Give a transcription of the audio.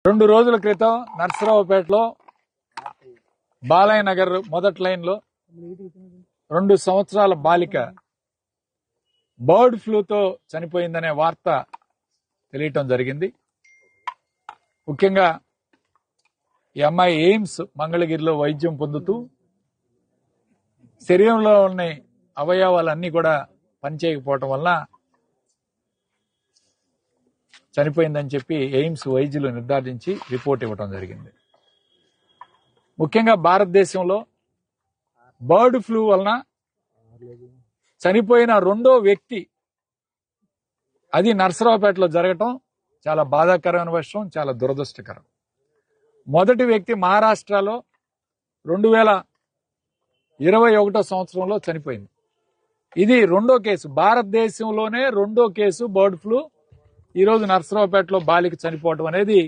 2 రోజుల క్రితం నర్సరావుపేటలో బాలయ్య నగర్ మొదటి లైన్లో 2 సంవత్సరాల బాలిక బర్డ్ ఫ్లూతో చనిపోయిందనే వార్త తెలియటం జరిగింది. ముఖ్యంగా ఈ అమ్మాయి ఎయిమ్స్ మంగళగిరిలో వైద్యం పొందుతూ శరీరంలో ఉన్న అవయవాలన్నీ కూడా పనిచేయకపోవటం వల్ల చనిపోయిందని చెప్పి ఎయిమ్స్ వైద్యులు నిర్ధారించి రిపోర్ట్ ఇవ్వడం జరిగింది. ముఖ్యంగా భారతదేశంలో బర్డ్ ఫ్లూ వలన చనిపోయిన 2వ వ్యక్తి అది నర్సరావుపేటలో జరగటం చాలా బాధాకరమైన విషయం, చాలా దురదృష్టకరం. మొదటి వ్యక్తి మహారాష్ట్రలో 2021 సంవత్సరంలో చనిపోయింది. ఇది 2వ కేసు, భారతదేశంలోనే 2వ కేసు బర్డ్ ఫ్లూ. ఈరోజు నర్సరావుపేటలో బాలిక చనిపోవడం అనేది